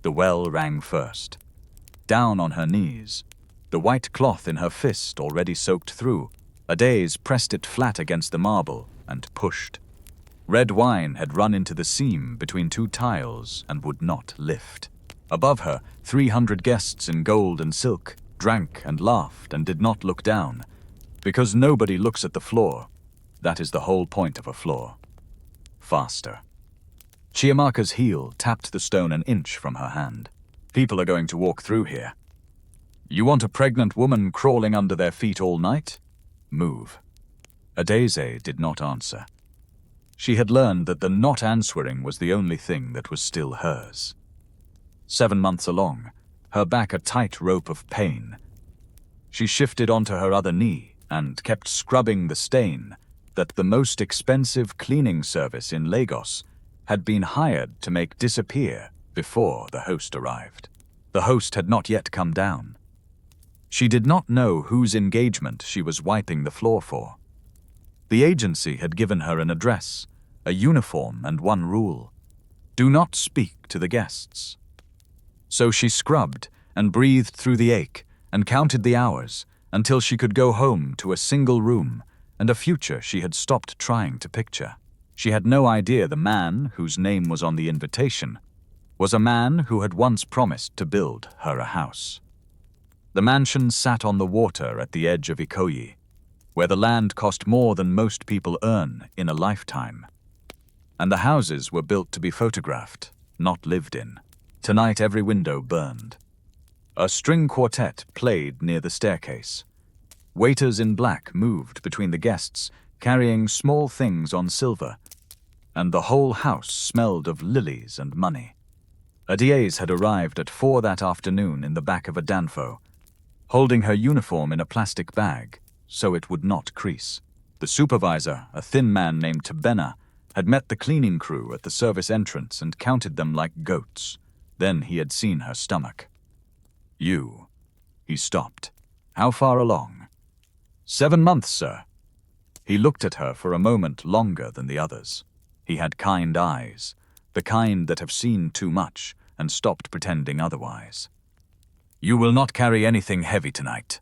The well rang first. Down on her knees, the white cloth in her fist already soaked through, Adaeze pressed it flat against the marble and pushed. Red wine had run into the seam between two tiles and would not lift. Above her, 300 guests in gold and silk drank and laughed and did not look down, because nobody looks at the floor. That is the whole point of a floor. Faster. Chiamaka's heel tapped the stone an inch from her hand. People are going to walk through here. You want a pregnant woman crawling under their feet all night? Move. Adaeze did not answer. She had learned that the not answering was the only thing that was still hers. 7 months along, her back a tight rope of pain. She shifted onto her other knee and kept scrubbing the stain that the most expensive cleaning service in Lagos had been hired to make disappear before the host arrived. The host had not yet come down. She did not know whose engagement she was wiping the floor for. The agency had given her an address, a uniform, and one rule: do not speak to the guests. So she scrubbed and breathed through the ache and counted the hours until she could go home to a single room and a future she had stopped trying to picture. She had no idea the man whose name was on the invitation was a man who had once promised to build her a house. The mansion sat on the water at the edge of Ikoyi, where the land cost more than most people earn in a lifetime. And the houses were built to be photographed, not lived in. Tonight every window burned. A string quartet played near the staircase. Waiters in black moved between the guests, carrying small things on silver, and the whole house smelled of lilies and money. Adaeze had arrived at 4 that afternoon in the back of a danfo, holding her uniform in a plastic bag so it would not crease. The supervisor, a thin man named Tabena, had met the cleaning crew at the service entrance and counted them like goats. Then he had seen her stomach. You. He stopped. How far along? 7 months, sir. He looked at her for a moment longer than the others. He had kind eyes, the kind that have seen too much and stopped pretending otherwise. You will not carry anything heavy tonight,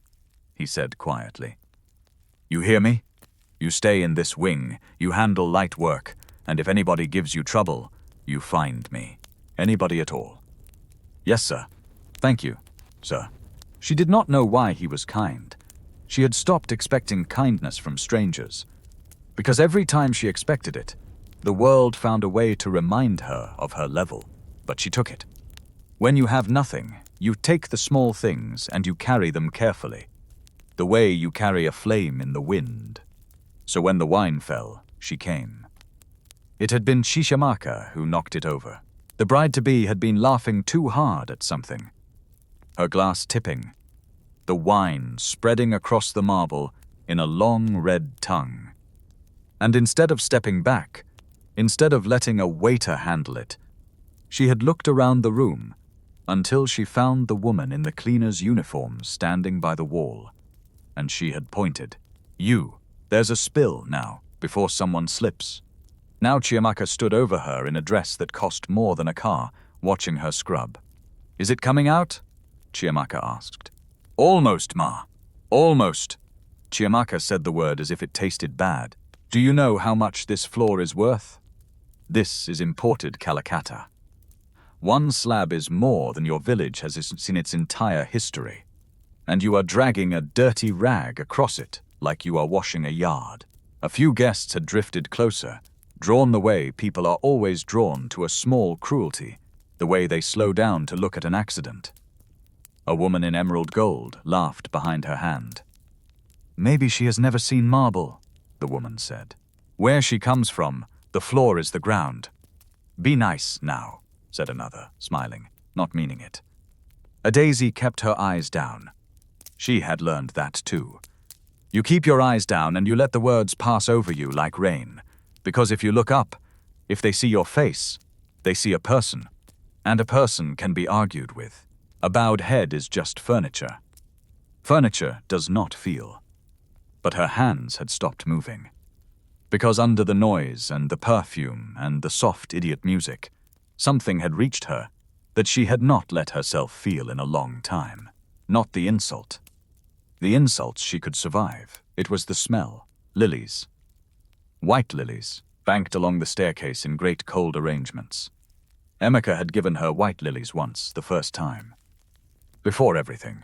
he said quietly. You hear me? You stay in this wing, you handle light work, and if anybody gives you trouble, you find me. Anybody at all. Yes, sir. Thank you, sir. She did not know why he was kind. She had stopped expecting kindness from strangers, because every time she expected it, the world found a way to remind her of her level, but she took it. When you have nothing, you take the small things and you carry them carefully, the way you carry a flame in the wind. So when the wine fell, she came. It had been Chiamaka who knocked it over. The bride-to-be had been laughing too hard at something. Her glass tipping, the wine spreading across the marble in a long red tongue. And instead of stepping back, instead of letting a waiter handle it, she had looked around the room until she found the woman in the cleaner's uniform standing by the wall, and she had pointed. You, there's a spill now, before someone slips. Now Chiamaka stood over her in a dress that cost more than a car, watching her scrub. Is it coming out? Chiamaka asked. Almost, ma. Almost. Chiamaka said the word as if it tasted bad. Do you know how much this floor is worth? This is imported Calcutta. 1 slab is more than your village has in its entire history. And you are dragging a dirty rag across it like you are washing a yard. A few guests had drifted closer, drawn the way people are always drawn to a small cruelty, the way they slow down to look at an accident. A woman in emerald gold laughed behind her hand. Maybe she has never seen marble, the woman said. Where she comes from, the floor is the ground. Be nice now, said another, smiling, not meaning it. Adaeze kept her eyes down. She had learned that too. You keep your eyes down and you let the words pass over you like rain, because if you look up, if they see your face, they see a person, and a person can be argued with. A bowed head is just furniture. Furniture does not feel. But her hands had stopped moving. Because under the noise and the perfume and the soft idiot music, something had reached her, that she had not let herself feel in a long time. Not the insult. The insults she could survive. It was the smell. Lilies. White lilies, banked along the staircase in great cold arrangements. Emeka had given her white lilies once, the first time. Before everything,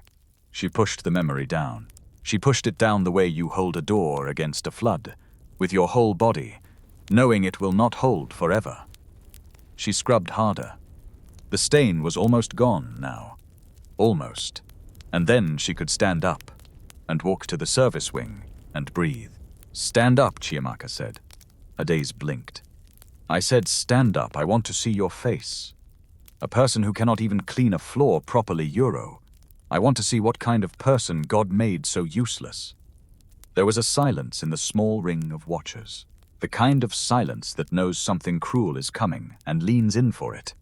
she pushed the memory down. She pushed it down the way you hold a door against a flood, with your whole body, knowing it will not hold forever. She scrubbed harder. The stain was almost gone now. Almost. And then she could stand up and walk to the service wing and breathe. "Stand up," Chiamaka said. Adaeze blinked. "I said stand up. I want to see your face. A person who cannot even clean a floor properly, Euro. I want to see what kind of person God made so useless." There was a silence in the small ring of watchers. The kind of silence that knows something cruel is coming and leans in for it.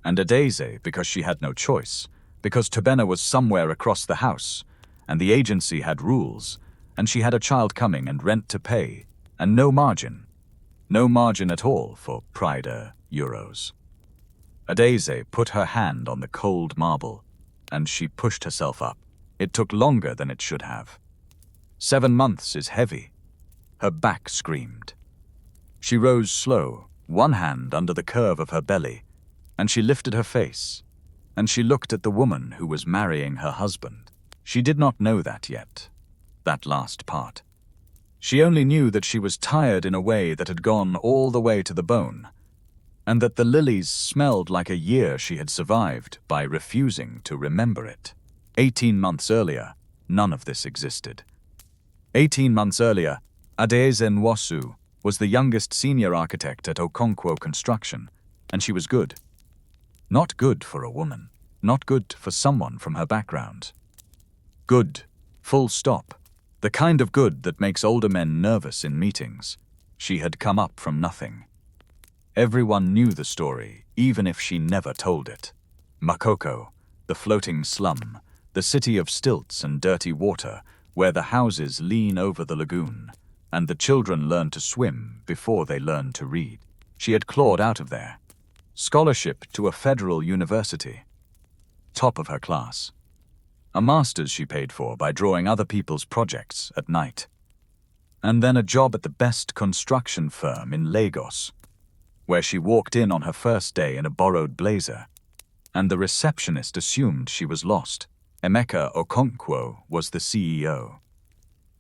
And Adaeze, because she had no choice, because Tobena was somewhere across the house, and the agency had rules, and she had a child coming and rent to pay, and no margin. No margin at all for Prida Euros. Adaeze put her hand on the cold marble, and she pushed herself up. It took longer than it should have. 7 months is heavy. Her back screamed. She rose slow, one hand under the curve of her belly, and she lifted her face, and she looked at the woman who was marrying her husband. She did not know that yet, that last part. She only knew that she was tired in a way that had gone all the way to the bone, and that the lilies smelled like a year she had survived by refusing to remember it. 18 months earlier, none of this existed. 18 months earlier, Adaeze Nwosu was the youngest senior architect at Okonkwo Construction, and she was good. Not good for a woman, not good for someone from her background. Good, full stop. The kind of good that makes older men nervous in meetings. She had come up from nothing. Everyone knew the story, even if she never told it. Makoko, the floating slum, the city of stilts and dirty water, where the houses lean over the lagoon, and the children learn to swim before they learn to read. She had clawed out of there. Scholarship to a federal university. Top of her class. A master's she paid for by drawing other people's projects at night. And then a job at the best construction firm in Lagos, where she walked in on her first day in a borrowed blazer, and the receptionist assumed she was lost. Emeka Okonkwo was the CEO.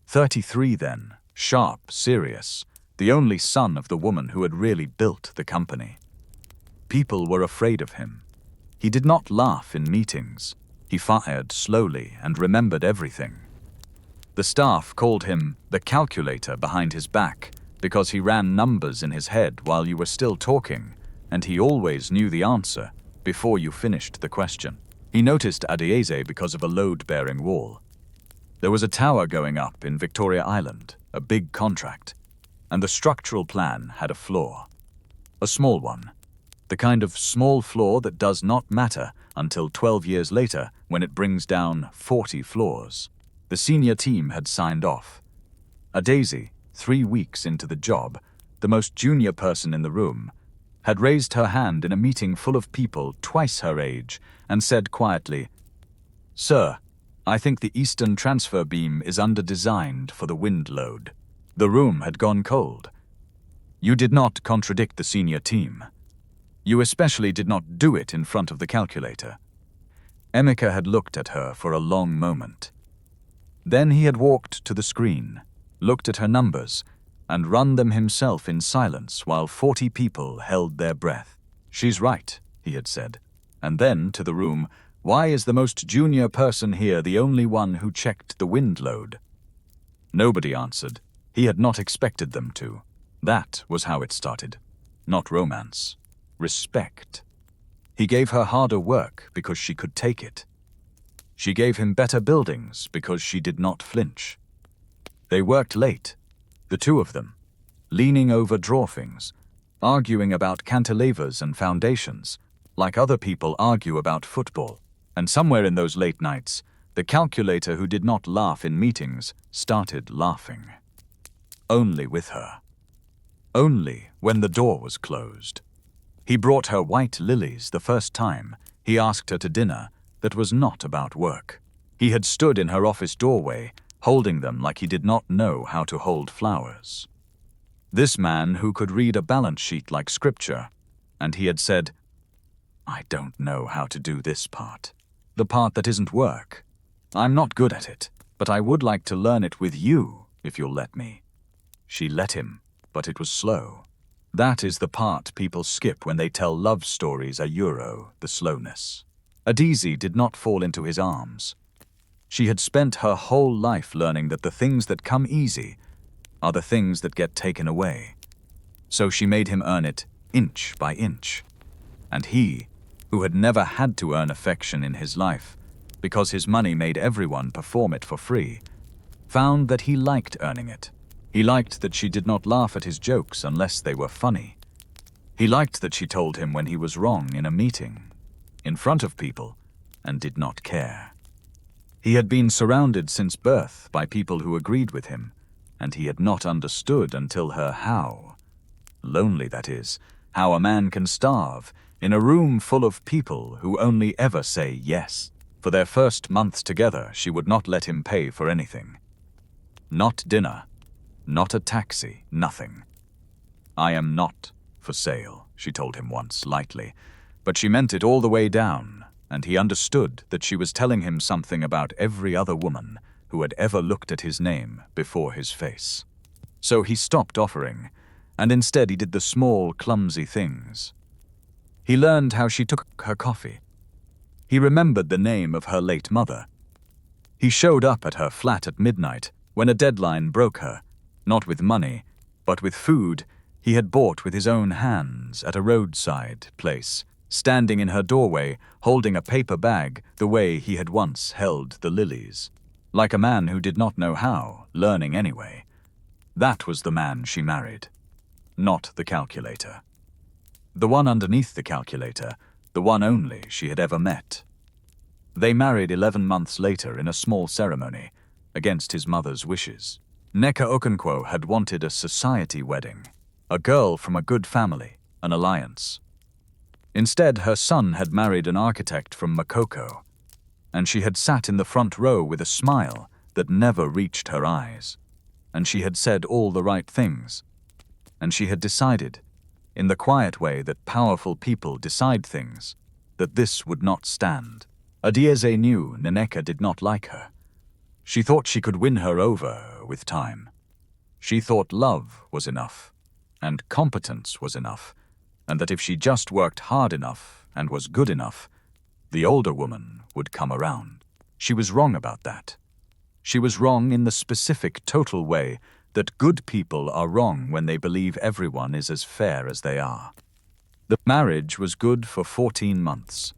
33 then, sharp, serious, the only son of the woman who had really built the company. People were afraid of him. He did not laugh in meetings. He fired slowly and remembered everything. The staff called him the calculator behind his back because he ran numbers in his head while you were still talking, and he always knew the answer before you finished the question. He noticed Adaeze because of a load-bearing wall. There was a tower going up in Victoria Island, a big contract, and the structural plan had a flaw. A small one. The kind of small flaw that does not matter until 12 years later when it brings down 40 floors. The senior team had signed off. Adaeze, 3 weeks into the job, the most junior person in the room, had raised her hand in a meeting full of people twice her age and said quietly, "Sir, I think the eastern transfer beam is under-designed for the wind load." The room had gone cold. You did not contradict the senior team. You especially did not do it in front of the calculator. Emeka had looked at her for a long moment. Then he had walked to the screen, looked at her numbers, and run them himself in silence while 40 people held their breath. "She's right," he had said. And then, to the room, "Why is the most junior person here the only one who checked the wind load?" Nobody answered. He had not expected them to. That was how it started. Not romance. Respect. He gave her harder work because she could take it. She gave him better buildings because she did not flinch. They worked late, the two of them, leaning over drawings, arguing about cantilevers and foundations, like other people argue about football. And somewhere in those late nights, the calculator who did not laugh in meetings started laughing. Only with her. Only when the door was closed. He brought her white lilies the first time, He asked her to dinner that was not about work. He had stood in her office doorway, holding them like he did not know how to hold flowers. This man who could read a balance sheet like scripture, and he had said, "I don't know how to do this part. The part that isn't work. I'm not good at it, but I would like to learn it with you, if you'll let me." She let him, but it was slow. That is the part people skip when they tell love stories the slowness. Adaeze did not fall into his arms. She had spent her whole life learning that the things that come easy are the things that get taken away. So she made him earn it inch by inch. And he, who had never had to earn affection in his life, because his money made everyone perform it for free, found that he liked earning it. He liked that she did not laugh at his jokes unless they were funny. He liked that she told him when he was wrong in a meeting, in front of people, and did not care. He had been surrounded since birth by people who agreed with him, and he had not understood until her how lonely that is, how a man can starve in a room full of people who only ever say yes. For their first months together, she would not let him pay for anything. Not dinner, not a taxi, nothing. "I am not for sale," she told him once lightly, but she meant it all the way down, and he understood that she was telling him something about every other woman who had ever looked at his name before his face. So he stopped offering, and instead he did the small, clumsy things. He learned how she took her coffee. He remembered the name of her late mother. He showed up at her flat at midnight when a deadline broke her, not with money, but with food he had bought with his own hands at a roadside place, standing in her doorway, holding a paper bag the way he had once held the lilies. Like a man who did not know how, learning anyway. That was the man she married, not the calculator. The one underneath the calculator, the one only she had ever met. They married 11 months later in a small ceremony, against his mother's wishes. Emeka Okonkwo had wanted a society wedding, a girl from a good family, an alliance. Instead, her son had married an architect from Makoko, and she had sat in the front row with a smile that never reached her eyes. And she had said all the right things. And she had decided, in the quiet way that powerful people decide things, that this would not stand. Adaeze knew Emeka did not like her. She thought she could win her over with time. She thought love was enough, and competence was enough, and that if she just worked hard enough and was good enough, the older woman would come around. She was wrong about that. She was wrong in the specific, total way that good people are wrong when they believe everyone is as fair as they are. The marriage was good for 14 months.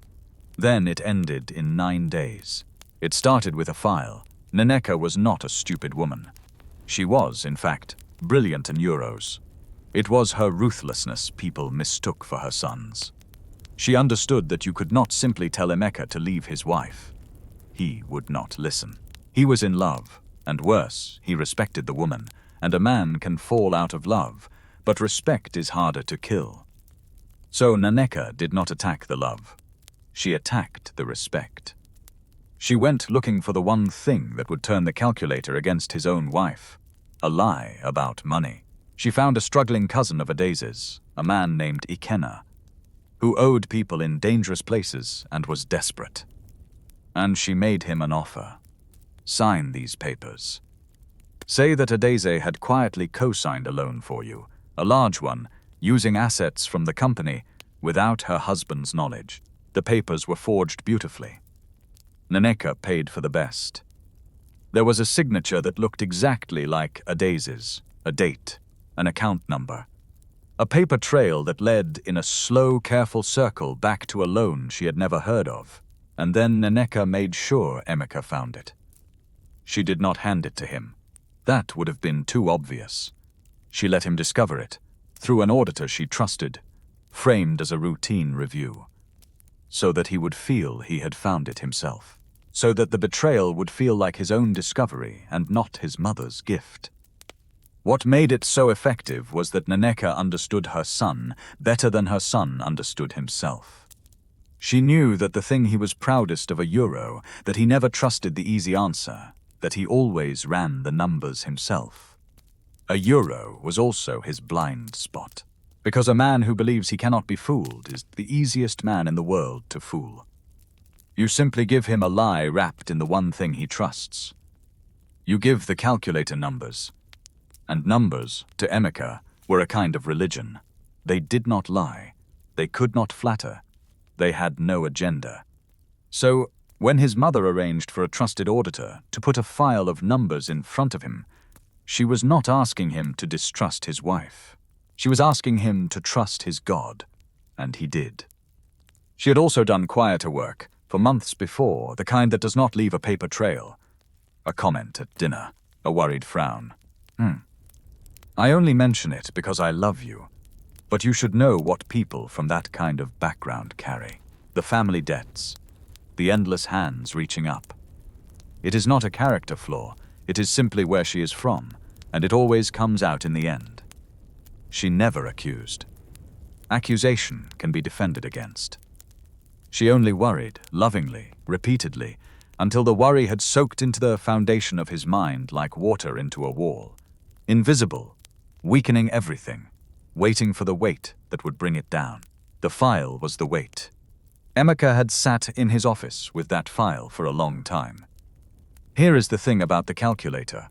Then it ended in 9 days. It started with a file. Emeka was not a stupid woman. She was, in fact, brilliant in euros. It was her ruthlessness people mistook for her son's. She understood that you could not simply tell Emeka to leave his wife. He would not listen. He was in love, and worse, he respected the woman, and a man can fall out of love, but respect is harder to kill. So Emeka did not attack the love. She attacked the respect. She went looking for the one thing that would turn the calculator against his own wife, a lie about money. She found a struggling cousin of Adaeze's, a man named Ikenna, who owed people in dangerous places and was desperate. And she made him an offer. Sign these papers. Say that Adaeze had quietly co-signed a loan for you, a large one, using assets from the company without her husband's knowledge. The papers were forged beautifully. Emeka paid for the best. There was a signature that looked exactly like Adaeze's, a date, an account number, a paper trail that led in a slow, careful circle back to a loan she had never heard of, and then Emeka made sure Emeka found it. She did not hand it to him. That would have been too obvious. She let him discover it, through an auditor she trusted, framed as a routine review, so that he would feel he had found it himself, so that the betrayal would feel like his own discovery and not his mother's gift. What made it so effective was that Emeka understood her son better than her son understood himself. She knew that the thing he was proudest of €, that he never trusted the easy answer, that he always ran the numbers himself. €, was also his blind spot, because a man who believes he cannot be fooled is the easiest man in the world to fool. You simply give him a lie wrapped in the one thing he trusts. You give the calculator numbers. And numbers, to Emeka, were a kind of religion. They did not lie. They could not flatter. They had no agenda. So, when his mother arranged for a trusted auditor to put a file of numbers in front of him, she was not asking him to distrust his wife. She was asking him to trust his God, and he did. She had also done quieter work, for months before, the kind that does not leave a paper trail. A comment at dinner, a worried frown. I only mention it because I love you, but you should know what people from that kind of background carry. The family debts, the endless hands reaching up. It is not a character flaw, it is simply where she is from, and it always comes out in the end. She never accused. Accusation can be defended against. She only worried, lovingly, repeatedly, until the worry had soaked into the foundation of his mind like water into a wall. Invisible, weakening everything, waiting for the weight that would bring it down. The file was the weight. Emeka had sat in his office with that file for a long time. Here is the thing about the calculator.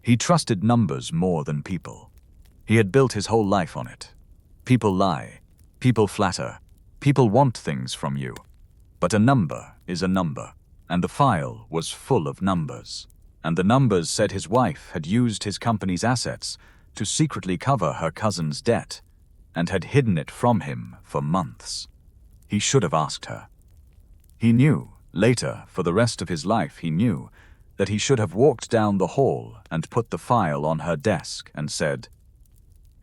He trusted numbers more than people. He had built his whole life on it. People lie. People flatter. People want things from you. But a number is a number, and the file was full of numbers. And the numbers said his wife had used his company's assets to secretly cover her cousin's debt, and had hidden it from him for months. He should have asked her. He knew, later, for the rest of his life he knew, that he should have walked down the hall and put the file on her desk and said,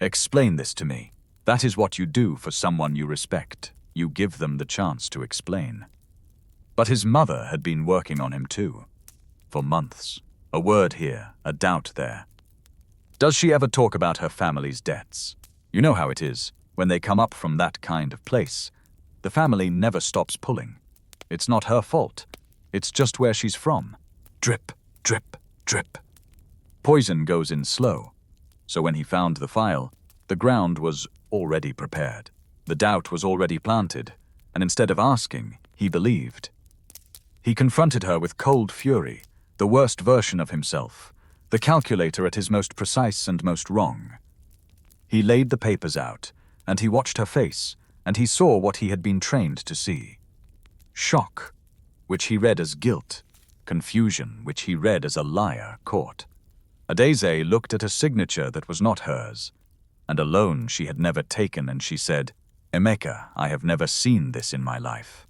"Explain this to me. That is what you do for someone you respect. You give them the chance to explain." But his mother had been working on him too. For months. A word here, a doubt there. Does she ever talk about her family's debts? You know how it is. When they come up from that kind of place, the family never stops pulling. It's not her fault. It's just where she's from. Drip, drip, drip. Poison goes in slow. So when he found the file, the ground was already prepared. The doubt was already planted, and instead of asking, he believed. He confronted her with cold fury, the worst version of himself, the calculator at his most precise and most wrong. He laid the papers out, and he watched her face, and he saw what he had been trained to see. Shock, which he read as guilt, confusion, which he read as a liar caught. Adaeze looked at a signature that was not hers, and a loan she had never taken, and she said, "Emeka, I have never seen this in my life.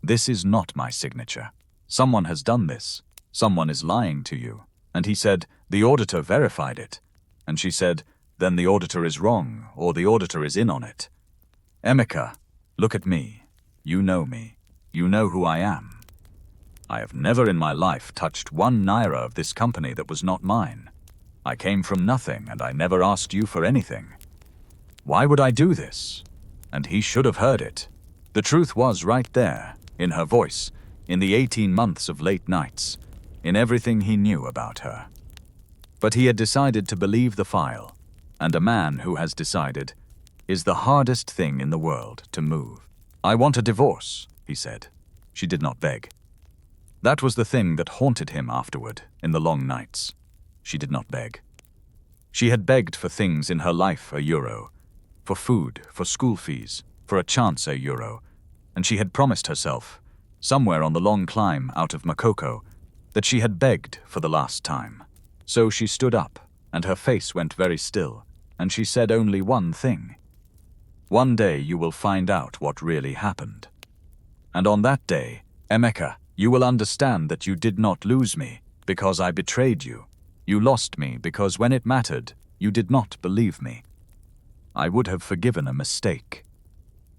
This is not my signature. Someone has done this. Someone is lying to you." And he said, "The auditor verified it." And she said, "Then the auditor is wrong, or the auditor is in on it." "Emeka, look at me. You know me. You know who I am. I have never in my life touched 1 naira of this company that was not mine. I came from nothing, and I never asked you for anything. Why would I do this?" And he should have heard it. The truth was right there, in her voice, in the 18 months of late nights, in everything he knew about her. But he had decided to believe the file, and a man who has decided is the hardest thing in the world to move. "I want a divorce," he said. She did not beg. That was the thing that haunted him afterward, in the long nights. She did not beg. She had begged for things in her life €1, for food, for school fees, for a chance €1, and she had promised herself, somewhere on the long climb out of Makoko, that she had begged for the last time. So she stood up, and her face went very still, and she said only one thing. "One day you will find out what really happened. And on that day, Emeka, you will understand that you did not lose me because I betrayed you. You lost me because when it mattered, you did not believe me. I would have forgiven a mistake.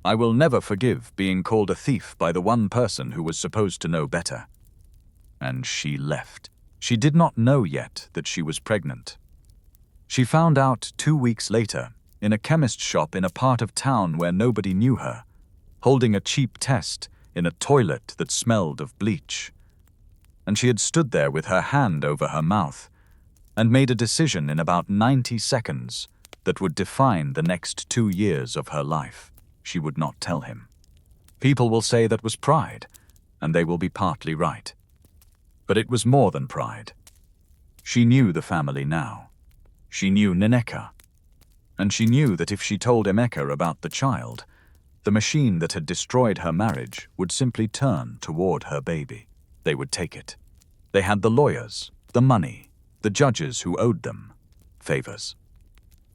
I will never forgive being called a thief by the one person who was supposed to know better." And she left. She did not know yet that she was pregnant. She found out 2 weeks later, in a chemist shop in a part of town where nobody knew her, holding a cheap test in a toilet that smelled of bleach. And she had stood there with her hand over her mouth and made a decision in about 90 seconds that would define the next 2 years of her life. She would not tell him. People will say that was pride, and they will be partly right. But it was more than pride. She knew the family now. She knew Nneka. And she knew that if she told Emeka about the child, the machine that had destroyed her marriage would simply turn toward her baby. They would take it. They had the lawyers, the money, the judges who owed them favors.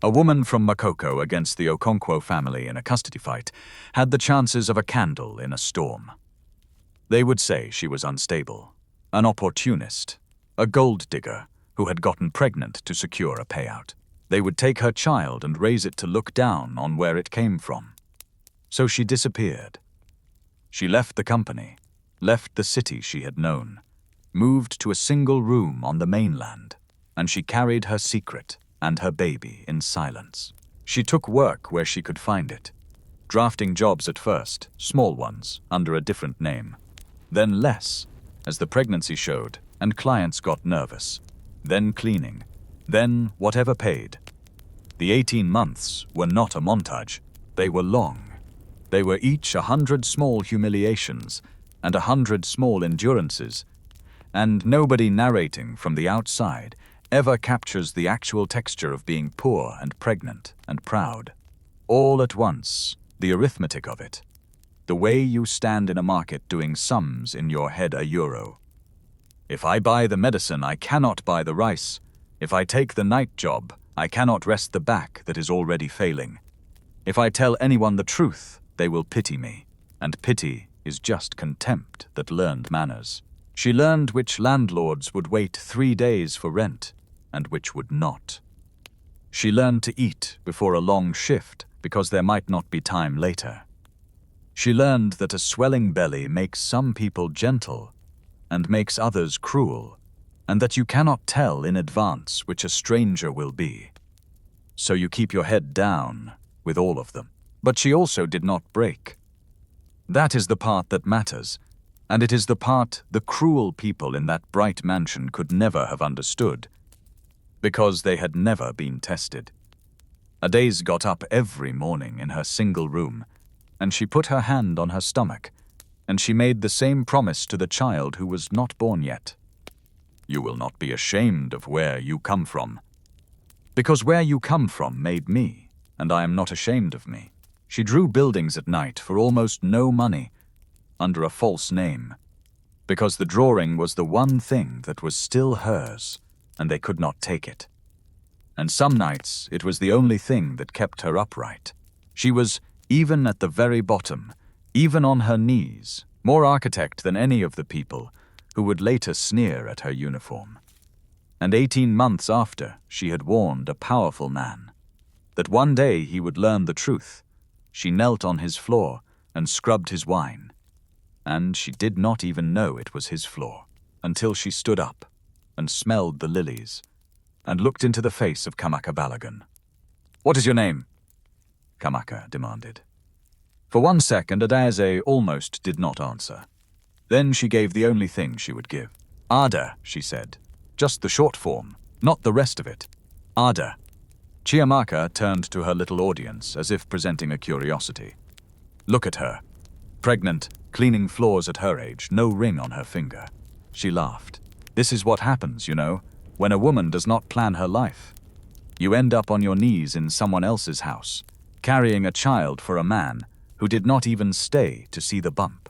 A woman from Makoko against the Okonkwo family in a custody fight had the chances of a candle in a storm. They would say she was unstable, an opportunist, a gold digger who had gotten pregnant to secure a payout. They would take her child and raise it to look down on where it came from. So she disappeared. She left the company, left the city she had known, moved to a single room on the mainland, and she carried her secret and her baby in silence. She took work where she could find it, drafting jobs at first, small ones, under a different name, then less, as the pregnancy showed and clients got nervous, then cleaning, then whatever paid. The 18 months were not a montage, they were long. They were each 100 small humiliations and 100 small endurances, and nobody narrating from the outside ever captures the actual texture of being poor and pregnant and proud. All at once, the arithmetic of it. The way you stand in a market doing sums in your head a euro. If I buy the medicine, I cannot buy the rice. If I take the night job, I cannot rest the back that is already failing. If I tell anyone the truth, they will pity me. And pity is just contempt that learned manners. She learned which landlords would wait 3 days for rent and which would not. She learned to eat before a long shift because there might not be time later. She learned that a swelling belly makes some people gentle and makes others cruel, and that you cannot tell in advance which a stranger will be. So you keep your head down with all of them. But she also did not break. That is the part that matters, and it is the part the cruel people in that bright mansion could never have understood, because they had never been tested. Adaeze got up every morning in her single room, and she put her hand on her stomach, and she made the same promise to the child who was not born yet. You will not be ashamed of where you come from. Because where you come from made me, and I am not ashamed of me. She drew buildings at night for almost no money, under a false name, because the drawing was the one thing that was still hers, and they could not take it. And some nights it was the only thing that kept her upright. She was, even at the very bottom, even on her knees, more architect than any of the people who would later sneer at her uniform. And 18 months after, she had warned a powerful man that one day he would learn the truth. She knelt on his floor and scrubbed his wine, and she did not even know it was his floor until she stood up and smelled the lilies and looked into the face of Kamaka Balogun. "What is your name?" Kamaka demanded. For 1 second, Adaeze almost did not answer. Then she gave the only thing she would give. "Ada," she said. Just the short form, not the rest of it. "Ada." Chiamaka turned to her little audience as if presenting a curiosity. Look at her. Pregnant, cleaning floors at her age, no ring on her finger. She laughed. This is what happens, you know, when a woman does not plan her life. You end up on your knees in someone else's house, carrying a child for a man who did not even stay to see the bump.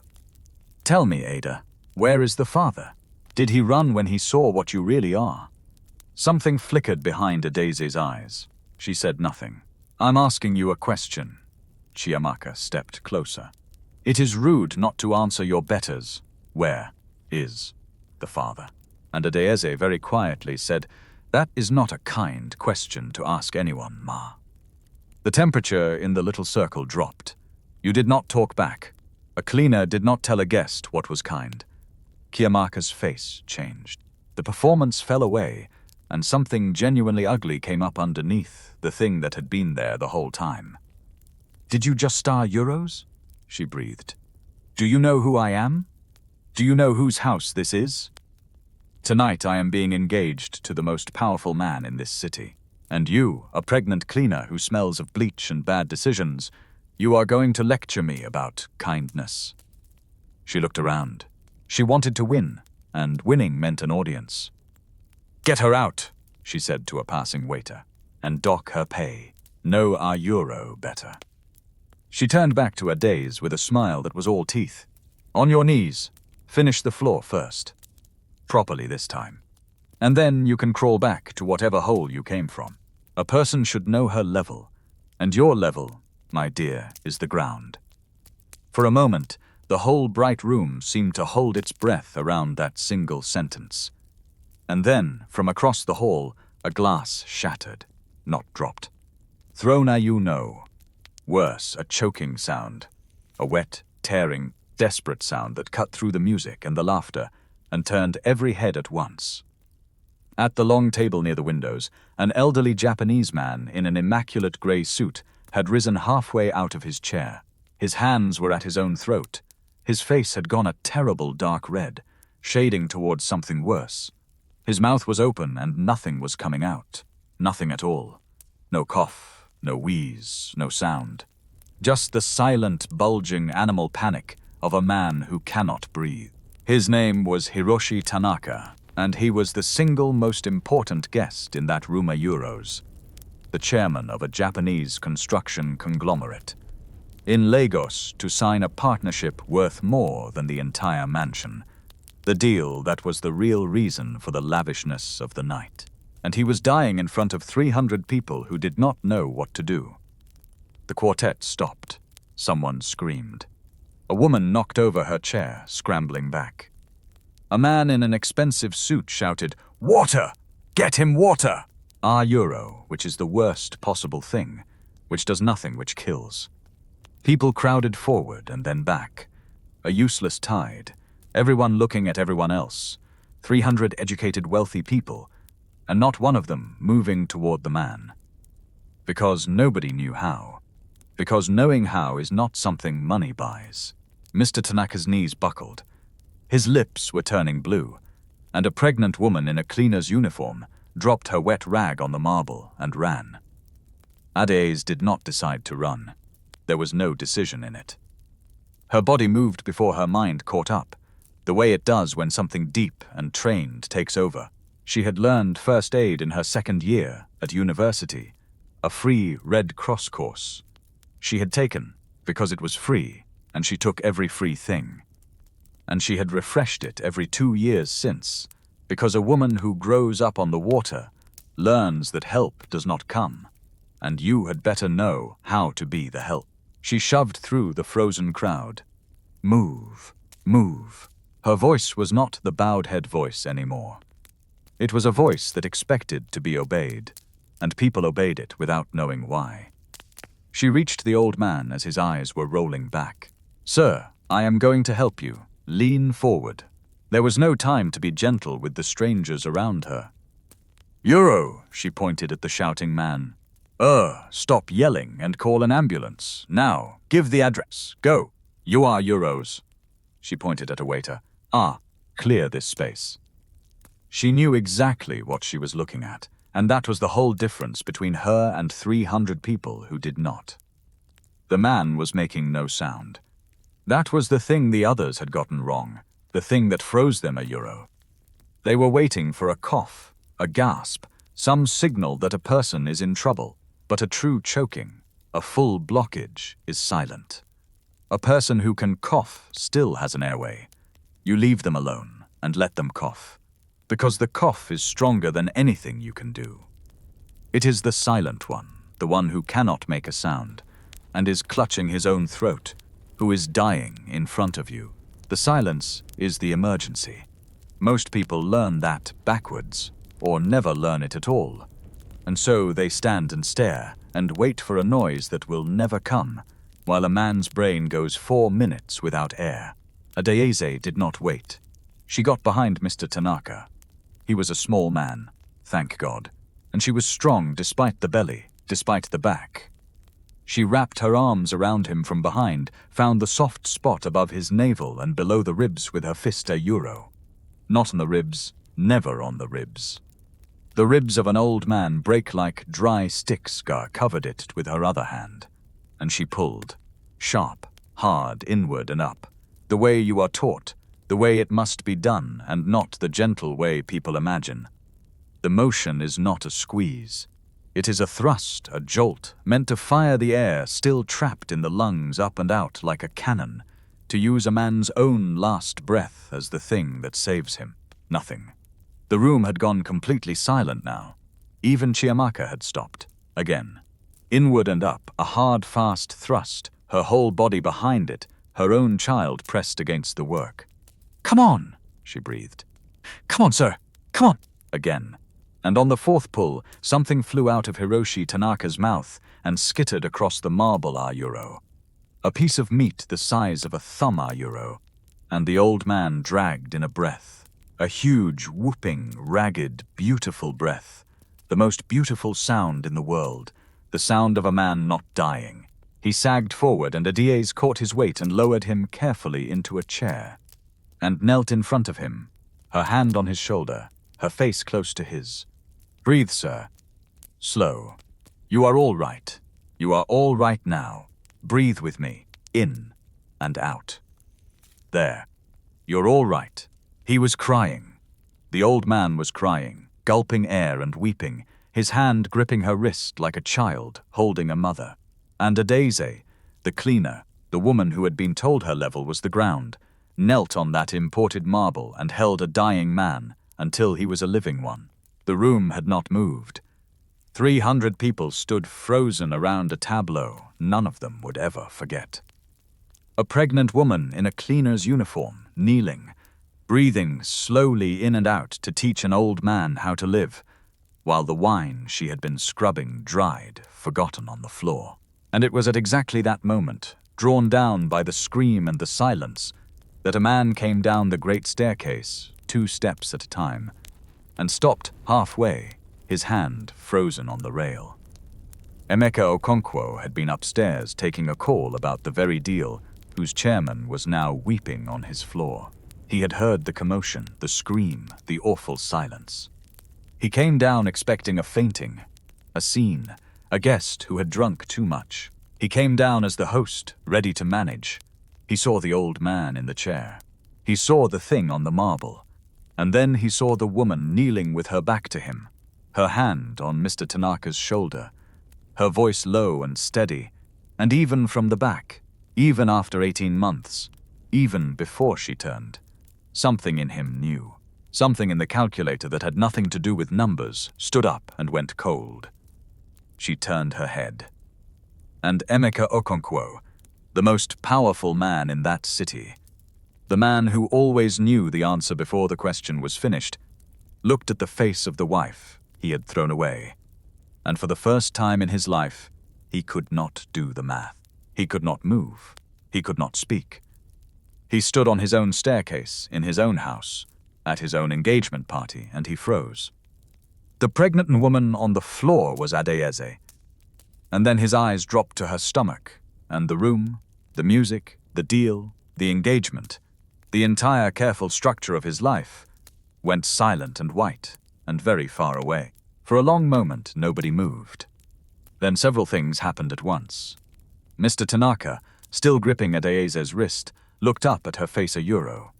Tell me, Ada, where is the father? Did he run when he saw what you really are? Something flickered behind Adaeze's eyes. She said nothing. I'm asking you a question. Chiamaka stepped closer. It is rude not to answer your betters. Where is the father? And Adaeze very quietly said, That is not a kind question to ask anyone, Ma. The temperature in the little circle dropped. You did not talk back. A cleaner did not tell a guest what was kind. Chiamaka's face changed. The performance fell away, and something genuinely ugly came up underneath the thing that had been there the whole time. Did you just star euros? she breathed. "Do you know who I am? Do you know whose house this is? Tonight I am being engaged to the most powerful man in this city. And you, a pregnant cleaner who smells of bleach and bad decisions, you are going to lecture me about kindness." She looked around. She wanted to win, and winning meant an audience. "Get her out," she said to a passing waiter, "and dock her pay. No euro better." She turned back to Adaeze with a smile that was all teeth. "On your knees. Finish the floor first. Properly this time. And then you can crawl back to whatever hole you came from. A person should know her level, and your level, my dear, is the ground." For a moment, the whole bright room seemed to hold its breath around that single sentence. And then, from across the hall, a glass shattered, not dropped. Thrown you know. Worse, a choking sound. A wet, tearing, desperate sound that cut through the music and the laughter and turned every head at once. At the long table near the windows, an elderly Japanese man in an immaculate grey suit had risen halfway out of his chair. His hands were at his own throat. His face had gone a terrible dark red, shading towards something worse. His mouth was open and nothing was coming out. Nothing at all. No cough, no wheeze, no sound. Just the silent, bulging animal panic of a man who cannot breathe. His name was Hiroshi Tanaka, and he was the single most important guest in that room of euros. The chairman of a Japanese construction conglomerate. In Lagos to sign a partnership worth more than the entire mansion. The deal that was the real reason for the lavishness of the night. And he was dying in front of 300 people who did not know what to do. The quartet stopped. Someone screamed. A woman knocked over her chair, scrambling back. A man in an expensive suit shouted, "Water! Get him water!" Euro, which is the worst possible thing, which does nothing, which kills. People crowded forward and then back. A useless tide, everyone looking at everyone else, 300 educated wealthy people, and not one of them moving toward the man. Because nobody knew how. Because knowing how is not something money buys. Mr. Tanaka's knees buckled. His lips were turning blue, and a pregnant woman in a cleaner's uniform dropped her wet rag on the marble and ran. Adaeze did not decide to run. There was no decision in it. Her body moved before her mind caught up, the way it does when something deep and trained takes over. She had learned first aid in her second year at university, a free Red Cross course. She had taken because it was free, and she took every free thing. And she had refreshed it every 2 years since, because a woman who grows up on the water learns that help does not come, and you had better know how to be the help. She shoved through the frozen crowd. Move, move. Her voice was not the bowed head voice anymore. It was a voice that expected to be obeyed, and people obeyed it without knowing why. She reached the old man as his eyes were rolling back. "Sir, I am going to help you. Lean forward." There was no time to be gentle with the strangers around her. "Euro," she pointed at the shouting man. Stop yelling and call an ambulance. Now, give the address. Go. You are euros." She pointed at a waiter. Clear this space." She knew exactly what she was looking at, and that was the whole difference between her and 300 people who did not. The man was making no sound. That was the thing the others had gotten wrong, the thing that froze them a euro. They were waiting for a cough, a gasp, some signal that a person is in trouble, but a true choking, a full blockage, is silent. A person who can cough still has an airway. You leave them alone and let them cough, because the cough is stronger than anything you can do. It is the silent one, the one who cannot make a sound, and is clutching his own throat, who is dying in front of you. The silence is the emergency. Most people learn that backwards, or never learn it at all. And so they stand and stare and wait for a noise that will never come, while a man's brain goes 4 minutes without air. Adaeze did not wait. She got behind Mr. Tanaka. He was a small man, thank God, and she was strong despite the belly, despite the back. She wrapped her arms around him from behind, found the soft spot above his navel and below the ribs with her fist a euro. Not on the ribs, never on the ribs. The ribs of an old man break like dry sticks. Covered it with her other hand, and she pulled, sharp, hard, inward and up, the way you are taught, the way it must be done, and not the gentle way people imagine. The motion is not a squeeze. It is a thrust, a jolt, meant to fire the air still trapped in the lungs up and out like a cannon, to use a man's own last breath as the thing that saves him. Nothing. The room had gone completely silent now. Even Chiamaka had stopped. Again. Inward and up, a hard, fast thrust, her whole body behind it, her own child pressed against the work. "Come on," she breathed. "Come on, sir. Come on." Again. And on the fourth pull, something flew out of Hiroshi Tanaka's mouth and skittered across the marble euro. A piece of meat the size of a thumb euro. And the old man dragged in a breath. A huge, whooping, ragged, beautiful breath. The most beautiful sound in the world. The sound of a man not dying. He sagged forward and Adaeze caught his weight and lowered him carefully into a chair. And knelt in front of him, her hand on his shoulder, her face close to his. "Breathe, sir. Slow. You are all right. You are all right now. Breathe with me. In and out. There. You're all right." He was crying. The old man was crying, gulping air and weeping, his hand gripping her wrist like a child holding a mother. And Adaeze, the cleaner, the woman who had been told her level was the ground, knelt on that imported marble and held a dying man until he was a living one. The room had not moved. 300 people stood frozen around a tableau none of them would ever forget. A pregnant woman in a cleaner's uniform, kneeling, breathing slowly in and out to teach an old man how to live, while the wine she had been scrubbing dried, forgotten on the floor. And it was at exactly that moment, drawn down by the scream and the silence, that a man came down the great staircase, 2 steps at a time, and stopped halfway, his hand frozen on the rail. Emeka Okonkwo had been upstairs taking a call about the very deal whose chairman was now weeping on his floor. He had heard the commotion, the scream, the awful silence. He came down expecting a fainting, a scene, a guest who had drunk too much. He came down as the host, ready to manage. He saw the old man in the chair. He saw the thing on the marble. And then he saw the woman kneeling with her back to him, her hand on Mr. Tanaka's shoulder, her voice low and steady, and even from the back, even after 18 months, even before she turned, something in him knew. Something in the calculator that had nothing to do with numbers stood up and went cold. She turned her head. And Emeka Okonkwo, the most powerful man in that city, the man who always knew the answer before the question was finished, looked at the face of the wife he had thrown away. And for the first time in his life, he could not do the math. He could not move. He could not speak. He stood on his own staircase, in his own house, at his own engagement party, and he froze. The pregnant woman on the floor was Adaeze. And then his eyes dropped to her stomach, and the room, the music, the deal, the engagement, the entire careful structure of his life, went silent and white, and very far away. For a long moment, nobody moved. Then several things happened at once. Mr. Tanaka, still gripping Adaeze's wrist, looked up at her face euro,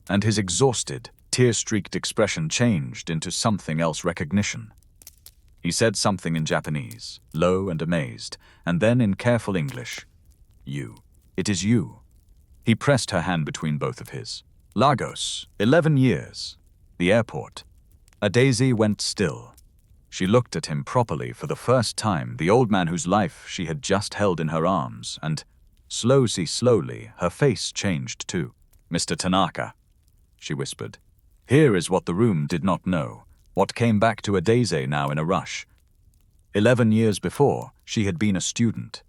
and his exhausted, tear-streaked expression changed into something else recognition. He said something in Japanese, low and amazed, and then in careful English, "You. It is you." He pressed her hand between both of his. Lagos, 11 years. The airport. Adaeze went still. She looked at him properly for the first time, the old man whose life she had just held in her arms, and slowly, her face changed too. "Mr. Tanaka," she whispered. Here is what the room did not know, what came back to Adaeze now in a rush. 11 years before, she had been a student.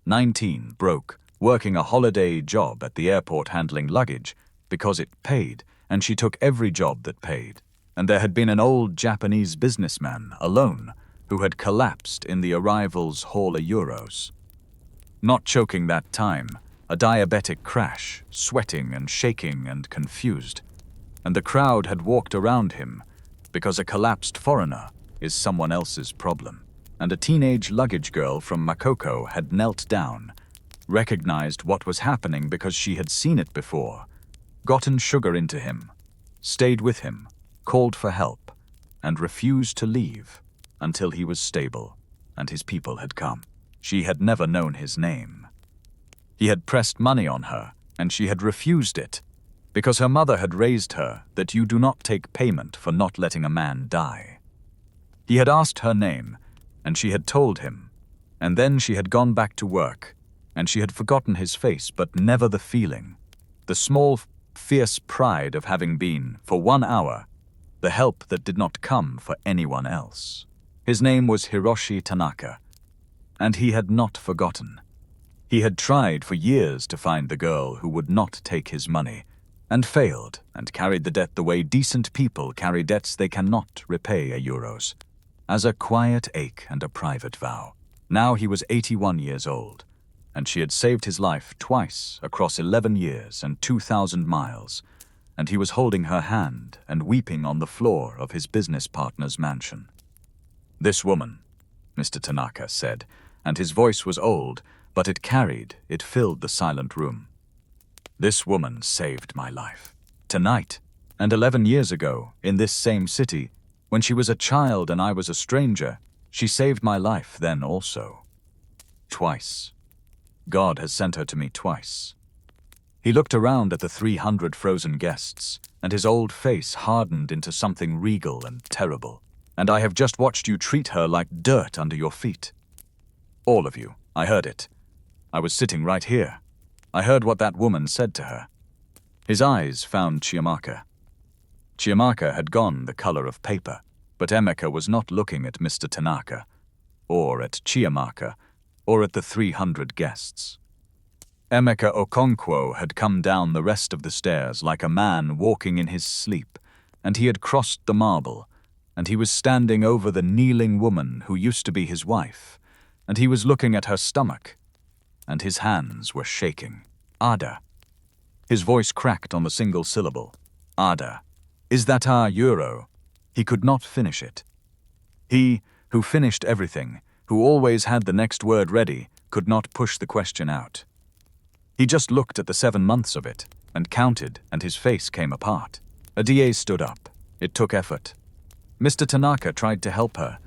19, broke, working a holiday job at the airport handling luggage, because it paid, and she took every job that paid. And there had been an old Japanese businessman, alone, who had collapsed in the arrivals hall of euros. Not choking that time, a diabetic crash, sweating and shaking and confused. And the crowd had walked around him, because a collapsed foreigner is someone else's problem. And a teenage luggage girl from Makoko had knelt down, recognized what was happening because she had seen it before, gotten sugar into him, stayed with him, called for help, and refused to leave until he was stable and his people had come. She had never known his name. He had pressed money on her, and she had refused it, because her mother had raised her that you do not take payment for not letting a man die. He had asked her name, and she had told him, and then she had gone back to work, and she had forgotten his face but never the feeling, the small, fierce pride of having been, for 1 hour, the help that did not come for anyone else. His name was Hiroshi Tanaka, and he had not forgotten. He had tried for years to find the girl who would not take his money, and failed, and carried the debt the way decent people carry debts they cannot repay euros, as a quiet ache and a private vow. Now he was 81 years old, and she had saved his life twice across 11 years and 2,000 miles, and he was holding her hand and weeping on the floor of his business partner's mansion. "This woman," Mr. Tanaka said, and his voice was old, but it filled the silent room. "This woman saved my life. Tonight, and 11 years ago, in this same city, when she was a child and I was a stranger, she saved my life then also. Twice. God has sent her to me twice." He looked around at the 300 frozen guests, and his old face hardened into something regal and terrible. "And I have just watched you treat her like dirt under your feet. All of you, I heard it. I was sitting right here. I heard what that woman said to her." His eyes found Chiamaka. Chiamaka had gone the color of paper, but Emeka was not looking at Mr. Tanaka, or at Chiamaka, or at the 300 guests. Emeka Okonkwo had come down the rest of the stairs like a man walking in his sleep, and he had crossed the marble, and he was standing over the kneeling woman who used to be his wife, and he was looking at her stomach, and his hands were shaking. "Ada." His voice cracked on the single syllable. "Ada. Is that our euro?" He could not finish it. He, who finished everything, who always had the next word ready, could not push the question out. He just looked at the 7 months of it, and counted, and his face came apart. Adaeze stood up. It took effort. Mr. Tanaka tried to help her,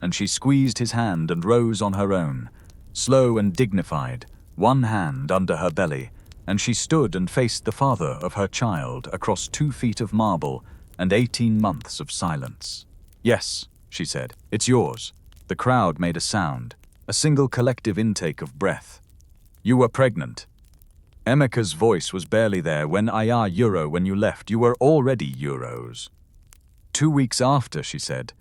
and she squeezed his hand and rose on her own, slow and dignified, one hand under her belly, and she stood and faced the father of her child across 2 feet of marble and 18 months of silence. "Yes," she said, "it's yours." The crowd made a sound, a single collective intake of breath. "You were pregnant." Emeka's voice was barely there. "When I euro when you left, you were already euros." 2 weeks after, she said.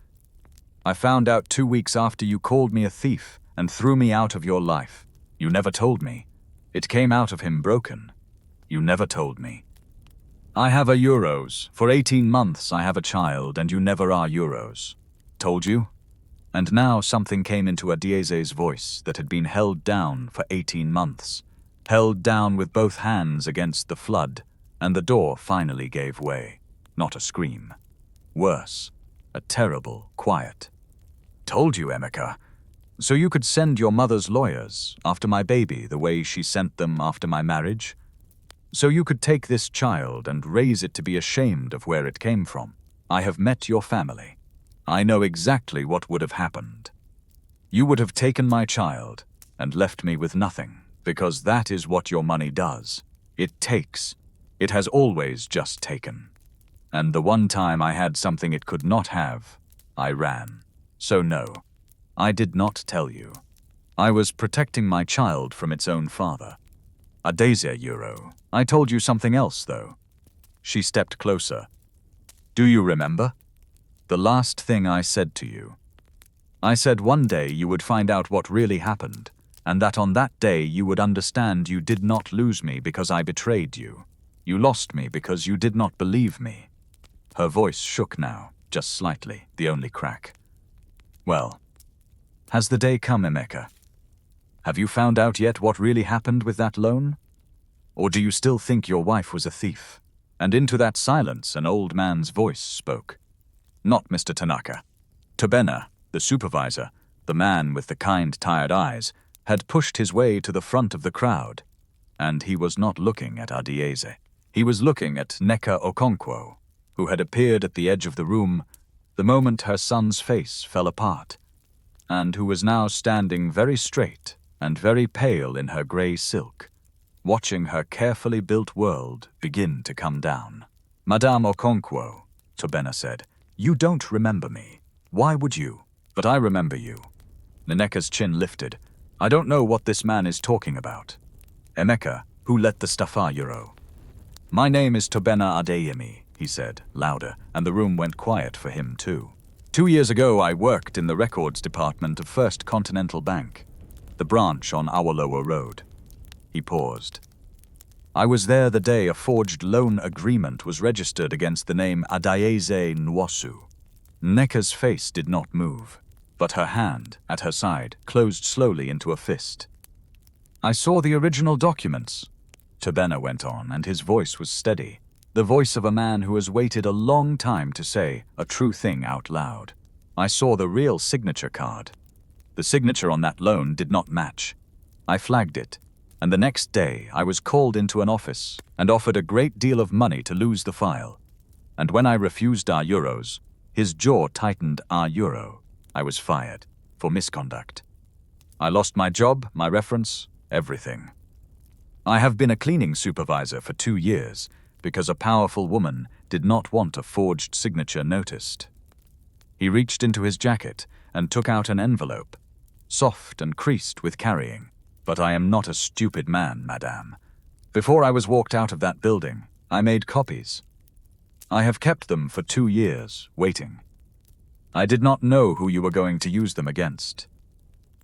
"I found out 2 weeks after you called me a thief and threw me out of your life. You never told me. It came out of him broken. You never told me. I have a euros. For 18 months I have a child, and you never are euros. Told you?" And now something came into Adaeze's voice that had been held down for 18 months, held down with both hands against the flood, and the door finally gave way. Not a scream. Worse, a terrible quiet. "Told you, Emeka. So you could send your mother's lawyers after my baby the way she sent them after my marriage? So you could take this child and raise it to be ashamed of where it came from? I have met your family. I know exactly what would have happened. You would have taken my child and left me with nothing, because that is what your money does. It takes. It has always just taken. And the one time I had something it could not have, I ran. So no, I did not tell you. I was protecting my child from its own father. Adaeze euro. I told you something else, though." She stepped closer. "Do you remember? The last thing I said to you. I said one day you would find out what really happened, and that on that day you would understand you did not lose me because I betrayed you. You lost me because you did not believe me." Her voice shook now, just slightly, the only crack. "Well, has the day come, Emeka? Have you found out yet what really happened with that loan? Or do you still think your wife was a thief? And into that silence an old man's voice spoke. Not Mr. Tanaka. Tobena, the supervisor, the man with the kind, tired eyes, had pushed his way to the front of the crowd, and he was not looking at Adaeze. He was looking at Emeka Okonkwo, who had appeared at the edge of the room the moment her son's face fell apart, and who was now standing very straight and very pale in her grey silk, watching her carefully built world begin to come down. Madame Okonkwo, Tobena said, you don't remember me. Why would you? But I remember you. Neneka's chin lifted. I don't know what this man is talking about. Emeka, who let the Staffa-Euro. My name is Tobena Adeyemi, he said, louder, and the room went quiet for him too. 2 years ago I worked in the records department of First Continental Bank, the branch on Awolowo Road. He paused. I was there the day a forged loan agreement was registered against the name Adaeze Nwosu. Nneka's face did not move, but her hand, at her side, closed slowly into a fist. I saw the original documents, Tobena went on, and his voice was steady, the voice of a man who has waited a long time to say a true thing out loud. I saw the real signature card. The signature on that loan did not match. I flagged it, and the next day I was called into an office and offered a great deal of money to lose the file. And when I refused our euros, his jaw tightened our euro. I was fired for misconduct. I lost my job, my reference, everything. I have been a cleaning supervisor for 2 years because a powerful woman did not want a forged signature noticed. He reached into his jacket and took out an envelope, soft and creased with carrying. But I am not a stupid man, madame. Before I was walked out of that building, I made copies. I have kept them for 2 years, waiting. I did not know who you were going to use them against.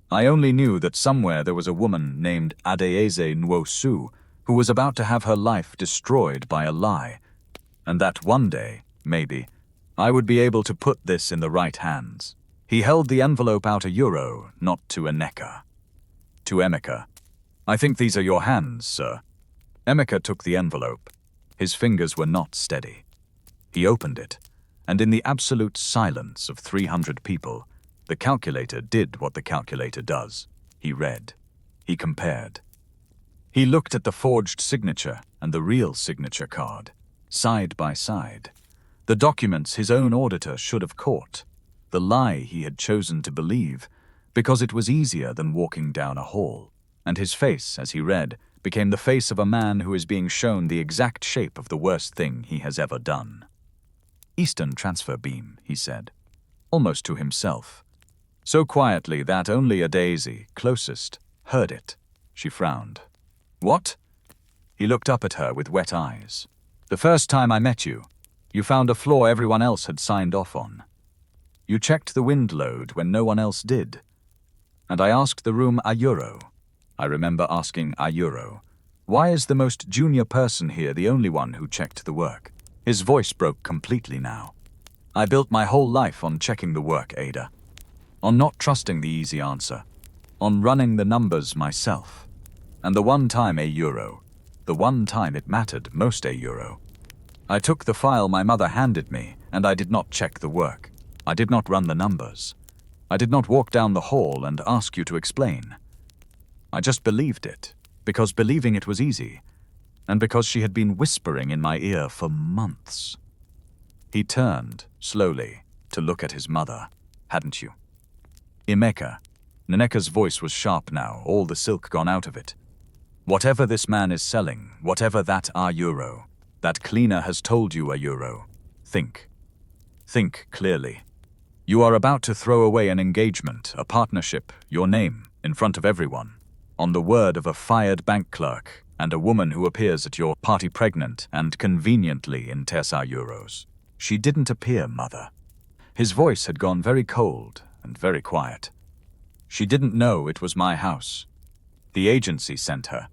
I only knew that somewhere there was a woman named Adaeze Nwosu who was about to have her life destroyed by a lie, and that one day, maybe, I would be able to put this in the right hands. He held the envelope out €1, not to Nneka. To Emeka. I think these are your hands, sir. Emeka took the envelope. His fingers were not steady. He opened it, and in the absolute silence of 300 people, the calculator did what the calculator does. He read. He compared. He looked at the forged signature and the real signature card, side by side. The documents his own auditor should have caught. The lie he had chosen to believe, because it was easier than walking down a hall. And his face, as he read, became the face of a man who is being shown the exact shape of the worst thing he has ever done. Eastern transfer beam, he said, almost to himself. So quietly that only Adaeze, closest, heard it. She frowned. What? He looked up at her with wet eyes. The first time I met you, you found a flaw everyone else had signed off on. You checked the wind load when no one else did. And I asked the room €1. I remember asking €1. Why is the most junior person here the only one who checked the work? His voice broke completely now. I built my whole life on checking the work, Ada. On not trusting the easy answer. On running the numbers myself. And the one time €1, the one time it mattered most €1. I took the file my mother handed me, and I did not check the work. I did not run the numbers. I did not walk down the hall and ask you to explain. I just believed it, because believing it was easy, and because she had been whispering in my ear for months. He turned, slowly, to look at his mother. Hadn't you? Emeka. Nneka's voice was sharp now, all the silk gone out of it. Whatever this man is selling, whatever that €1, that cleaner has told you €1, think. Think clearly. You are about to throw away an engagement, a partnership, your name, in front of everyone, on the word of a fired bank clerk and a woman who appears at your party pregnant and conveniently in €10. She didn't appear, mother. His voice had gone very cold and very quiet. She didn't know it was my house. The agency sent her.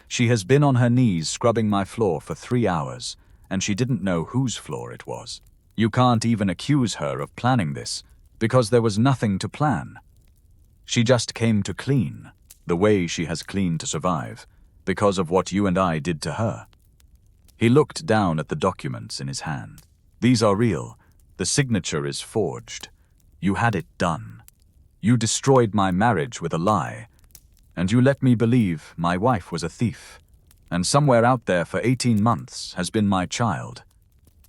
She has been on her knees scrubbing my floor for 3 hours, and she didn't know whose floor it was. You can't even accuse her of planning this, because there was nothing to plan. She just came to clean. the way she has cleaned to survive, because of what you and I did to her. He looked down at the documents in his hand. These are real. The signature is forged. You had it done. You destroyed my marriage with a lie, and you let me believe my wife was a thief, and somewhere out there for 18 months has been my child,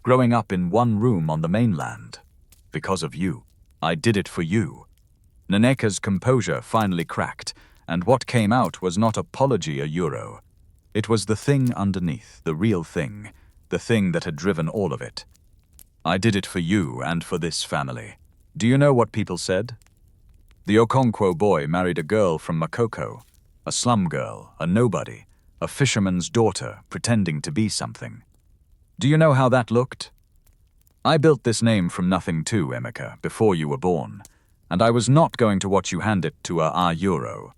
growing up in one room on the mainland. Because of you. I did it for you. Nneka's composure finally cracked, and what came out was not apology a euro. It was the thing underneath, the real thing, the thing that had driven all of it. I did it for you and for this family. Do you know what people said? The Okonkwo boy married a girl from Makoko, a slum girl, a nobody, a fisherman's daughter pretending to be something. Do you know how that looked? I built this name from nothing too, Emeka, before you were born, and I was not going to watch you hand it to a euro.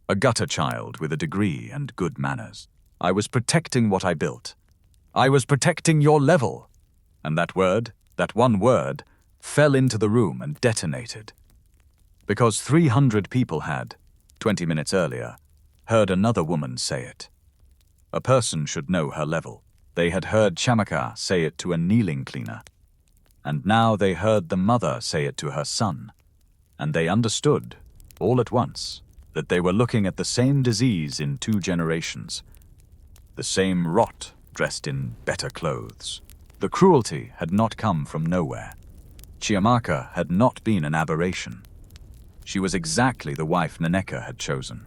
A gutter child with a degree and good manners. I was protecting what I built. I was protecting your level. And that word, that one word, fell into the room and detonated. Because 300 people had, 20 minutes earlier, heard another woman say it. A person should know her level. They had heard Chamaka say it to a kneeling cleaner. And now they heard the mother say it to her son. And they understood, all at once, that they were looking at the same disease in 2 generations. The same rot dressed in better clothes. The cruelty had not come from nowhere. Chiamaka had not been an aberration. She was exactly the wife Nneka had chosen.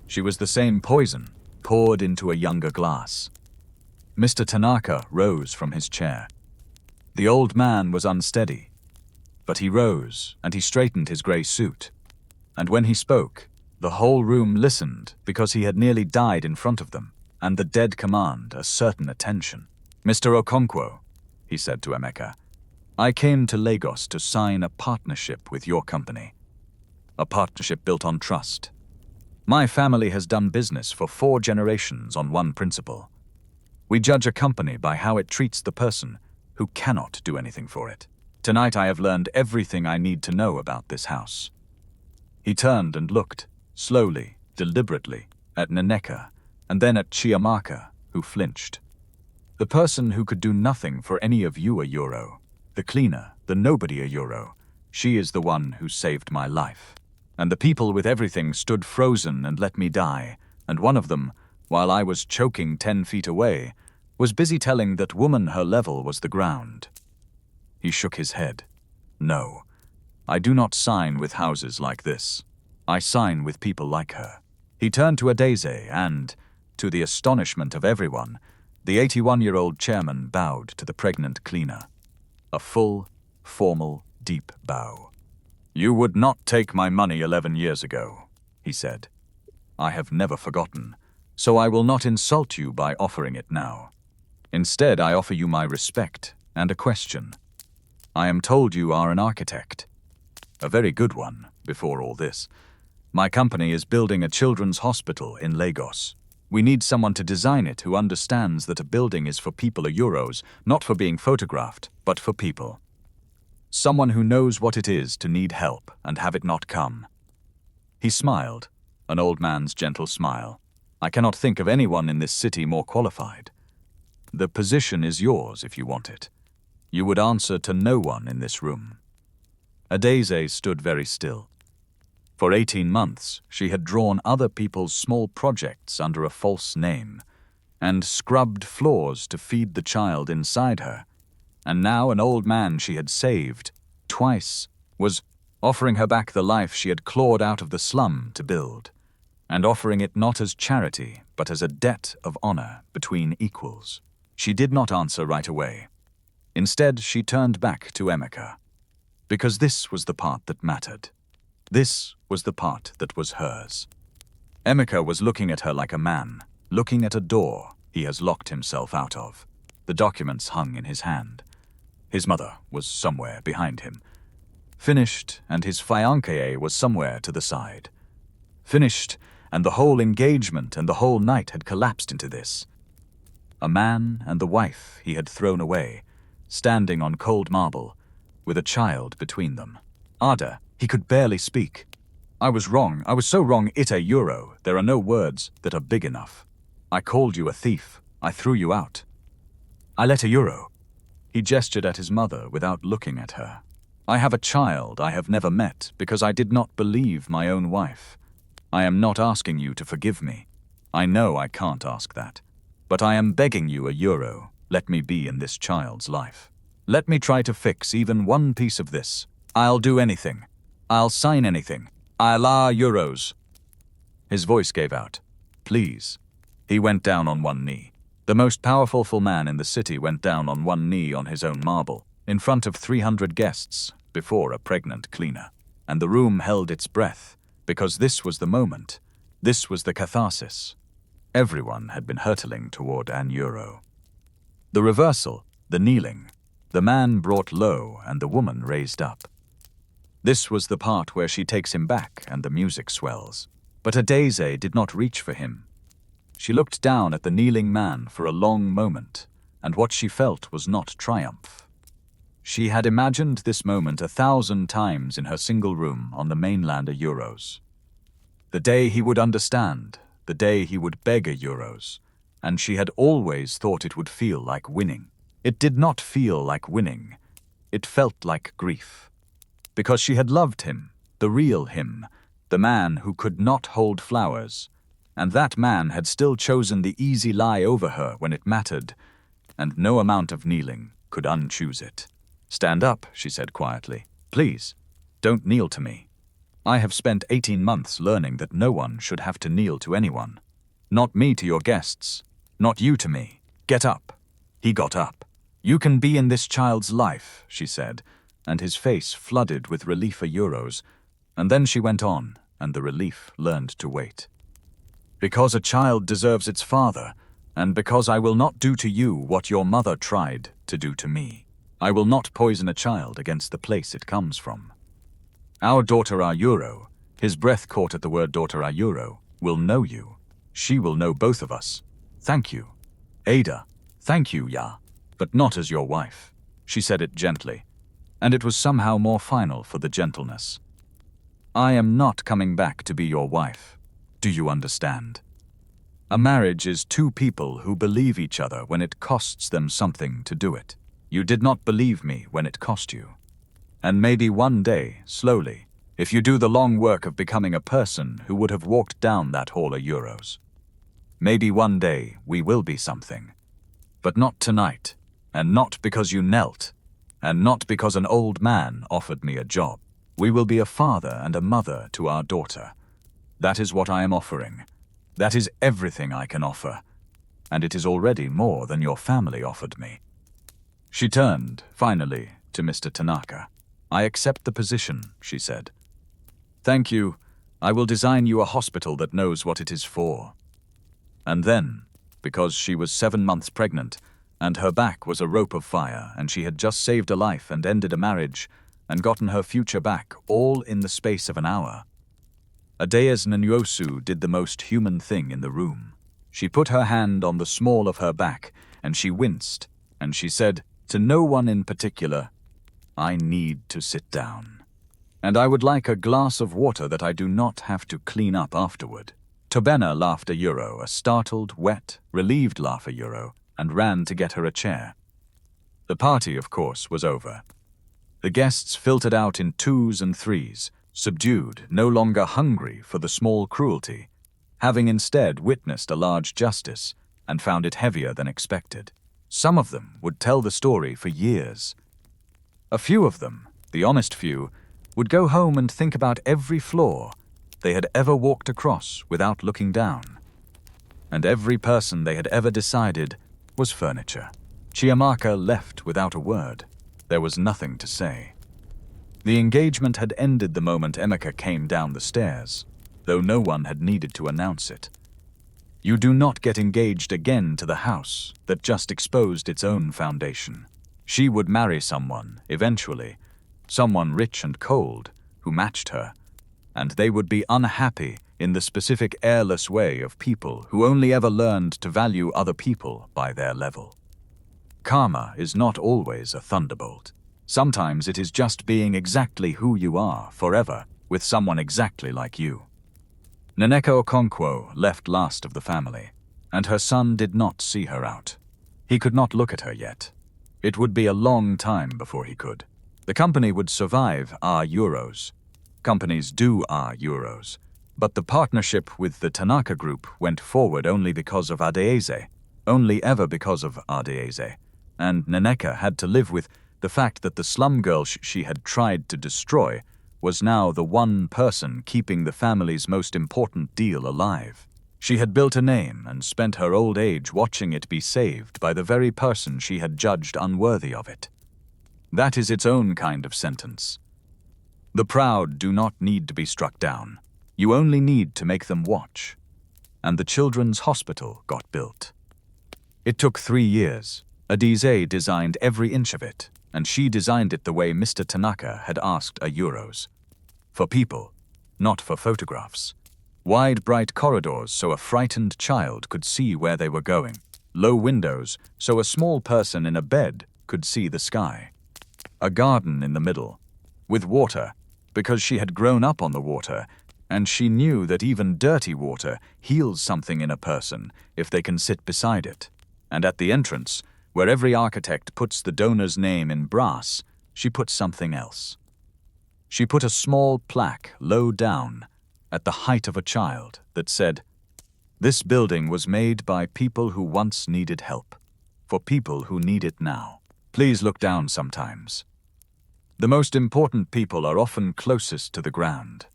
She was the same poison, poured into a younger glass. Mr. Tanaka rose from his chair. The old man was unsteady, but he rose and he straightened his grey suit. And when he spoke, the whole room listened because he had nearly died in front of them, and the dead command a certain attention. Mr. Okonkwo, he said to Emeka, I came to Lagos to sign a partnership with your company. A partnership built on trust. My family has done business for 4 generations on one principle. We judge a company by how it treats the person who cannot do anything for it. Tonight I have learned everything I need to know about this house. He turned and looked, slowly, deliberately, at Nneka, and then at Chiamaka, who flinched. The person who could do nothing for any of you a euro, the cleaner, the nobody a euro, she is the one who saved my life. And the people with everything stood frozen and let me die, and one of them, while I was choking 10 feet away, was busy telling that woman her level was the ground. He shook his head. No, I do not sign with houses like this. I sign with people like her. He turned to Adaeze and, to the astonishment of everyone, the 81-year-old chairman bowed to the pregnant cleaner. A full, formal, deep bow. You would not take my money 11 years ago, he said. I have never forgotten, so I will not insult you by offering it now. Instead, I offer you my respect and a question. I am told you are an architect. A very good one, before all this. My company is building a children's hospital in Lagos. We need someone to design it who understands that a building is for people a euros, not for being photographed, but for people. Someone who knows what it is to need help and have it not come. He smiled, an old man's gentle smile. I cannot think of anyone in this city more qualified. The position is yours if you want it. You would answer to no one in this room. Adaeze stood very still. For 18 months, she had drawn other people's small projects under a false name, and scrubbed floors to feed the child inside her. And now an old man she had saved, twice, was offering her back the life she had clawed out of the slum to build, and offering it not as charity, but as a debt of honor between equals. She did not answer right away. Instead, she turned back to Emeka, because this was the part that mattered. This was the part that was hers. Emeka was looking at her like a man, looking at a door he has locked himself out of. The documents hung in his hand. His mother was somewhere behind him. Finished, and his fiancée was somewhere to the side. Finished, and the whole engagement and the whole night had collapsed into this. A man and the wife he had thrown away, standing on cold marble, with a child between them. Ada, he could barely speak. I was wrong. I was so wrong. Ite euro. There are no words that are big enough. I called you a thief. I threw you out. I let a euro. He gestured at his mother without looking at her. I have a child I have never met because I did not believe my own wife. I am not asking you to forgive me. I know I can't ask that. But I am begging you a euro. Let me be in this child's life. Let me try to fix even one piece of this. I'll do anything. I'll sign anything. I'll euros. His voice gave out. Please. He went down on one knee. The most powerful man in the city went down on one knee on his own marble, in front of 300 guests, before a pregnant cleaner. And the room held its breath, because this was the moment. This was the catharsis. Everyone had been hurtling toward an euro. The reversal, the kneeling, the man brought low and the woman raised up. This was the part where she takes him back and the music swells. But Adaeze did not reach for him. She looked down at the kneeling man for a long moment, and what she felt was not triumph. She had imagined this moment 1,000 times in her single room on the mainland of euros. The day he would understand, the day he would beg a euros, and she had always thought it would feel like winning. It did not feel like winning. It felt like grief. Because she had loved him, the real him, the man who could not hold flowers, and that man had still chosen the easy lie over her when it mattered, and no amount of kneeling could unchoose it. Stand up, she said quietly. Please, don't kneel to me. I have spent 18 months learning that no one should have to kneel to anyone. Not me to your guests, not you to me. Get up. He got up. You can be in this child's life, she said, and his face flooded with relief for euros, and then she went on, and the relief learned to wait. Because a child deserves its father, and because I will not do to you what your mother tried to do to me. I will not poison a child against the place it comes from. Our daughter Euro, his breath caught at the word daughter Euro, will know you. She will know both of us. Thank you. Ada, thank you, Ya, but not as your wife. She said it gently, and it was somehow more final for the gentleness. I am not coming back to be your wife. Do you understand? A marriage is two people who believe each other when it costs them something to do it. You did not believe me when it cost you. And maybe one day, slowly, if you do the long work of becoming a person who would have walked down that hall of euros. Maybe one day we will be something. But not tonight, and not because you knelt, and not because an old man offered me a job. We will be a father and a mother to our daughter. That is what I am offering. That is everything I can offer. And it is already more than your family offered me. She turned, finally, to Mr. Tanaka. I accept the position, she said. Thank you. I will design you a hospital that knows what it is for. And then, because she was 7 months pregnant, and her back was a rope of fire, and she had just saved a life and ended a marriage, and gotten her future back, all in the space of an hour. Adaeze Nyosu did the most human thing in the room. She put her hand on the small of her back, and she winced, and she said, to no one in particular, I need to sit down. And I would like a glass of water that I do not have to clean up afterward. Tobena laughed a euro, a startled, wet, relieved laugh a euro, and ran to get her a chair. The party, of course, was over. The guests filtered out in 2s and 3s, subdued, no longer hungry for the small cruelty, having instead witnessed a large justice and found it heavier than expected. Some of them would tell the story for years. A few of them, the honest few, would go home and think about every floor they had ever walked across without looking down. And every person they had ever decided was furniture. Chiamaka left without a word. There was nothing to say. The engagement had ended the moment Emeka came down the stairs, though no one had needed to announce it. You do not get engaged again to the house that just exposed its own foundation. She would marry someone, eventually, someone rich and cold, who matched her, and they would be unhappy in the specific airless way of people who only ever learned to value other people by their level. Karma is not always a thunderbolt. Sometimes it is just being exactly who you are forever, with someone exactly like you. Emeka Okonkwo left last of the family, and her son did not see her out. He could not look at her yet. It would be a long time before he could. The company would survive our euros. Companies do our euros. But the partnership with the Tanaka Group went forward only because of Adaeze, only ever because of Adaeze. And Emeka had to live with the fact that the slum girl she had tried to destroy was now the one person keeping the family's most important deal alive. She had built a name and spent her old age watching it be saved by the very person she had judged unworthy of it. That is its own kind of sentence. The proud do not need to be struck down. You only need to make them watch. And the children's hospital got built. It took 3 years. Adaeze designed every inch of it, and she designed it the way Mr. Tanaka had asked a euros. For people, not for photographs. Wide, bright corridors so a frightened child could see where they were going. Low windows so a small person in a bed could see the sky. A garden in the middle, with water, because she had grown up on the water, and she knew that even dirty water heals something in a person if they can sit beside it. And at the entrance, where every architect puts the donor's name in brass, she put something else. She put a small plaque low down, at the height of a child, that said, "This building was made by people who once needed help, for people who need it now. Please look down sometimes." The most important people are often closest to the ground.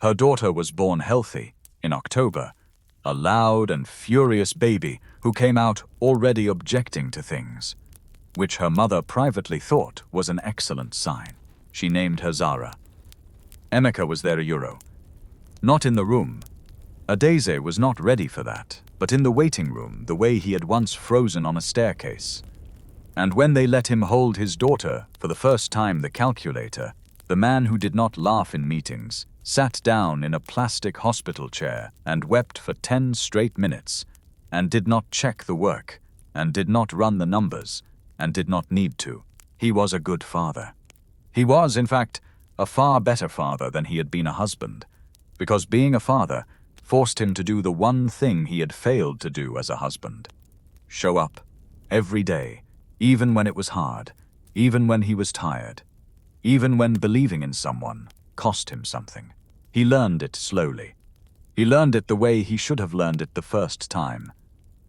Her daughter was born healthy, in October, a loud and furious baby who came out already objecting to things, which her mother privately thought was an excellent sign. She named her Zara. Emeka was there a euro. Not in the room. Adaeze was not ready for that, but in the waiting room, the way he had once frozen on a staircase. And when they let him hold his daughter, for the first time the calculator, the man who did not laugh in meetings, sat down in a plastic hospital chair and wept for 10 straight minutes, and did not check the work, and did not run the numbers, and did not need to. He was a good father. He was, in fact, a far better father than he had been a husband, because being a father forced him to do the one thing he had failed to do as a husband. Show up, every day, even when it was hard, even when he was tired, even when believing in someone cost him something. He learned it slowly. He learned it the way he should have learned it the first time.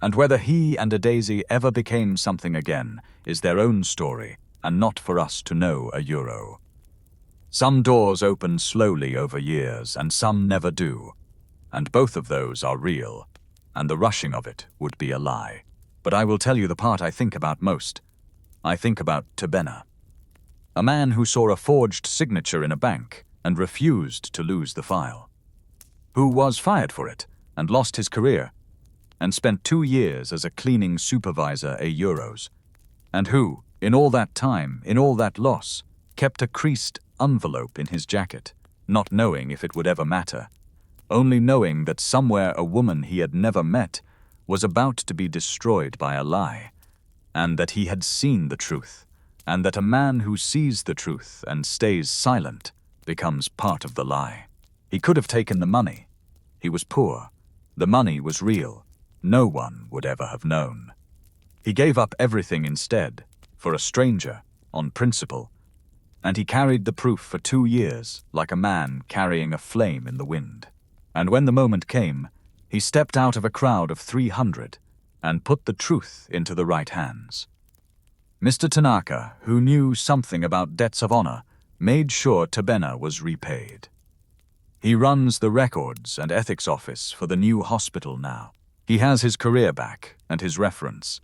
And whether he and Adaeze ever became something again is their own story, and not for us to know a euro. Some doors open slowly over years, and some never do. And both of those are real, and the rushing of it would be a lie. But I will tell you the part I think about most. I think about Tebena. A man who saw a forged signature in a bank and refused to lose the file. Who was fired for it and lost his career, and spent 2 years as a cleaning supervisor a euros. And who, in all that time, in all that loss, kept a creased envelope in his jacket, not knowing if it would ever matter, only knowing that somewhere a woman he had never met was about to be destroyed by a lie, and that he had seen the truth, and that a man who sees the truth and stays silent becomes part of the lie. He could have taken the money. He was poor. The money was real. No one would ever have known. He gave up everything instead, for a stranger, on principle, and he carried the proof for 2 years like a man carrying a flame in the wind. And when the moment came, he stepped out of a crowd of 300 and put the truth into the right hands. Mr. Tanaka, who knew something about debts of honor, made sure Tebena was repaid. He runs the records and ethics office for the new hospital now. He has his career back and his reference,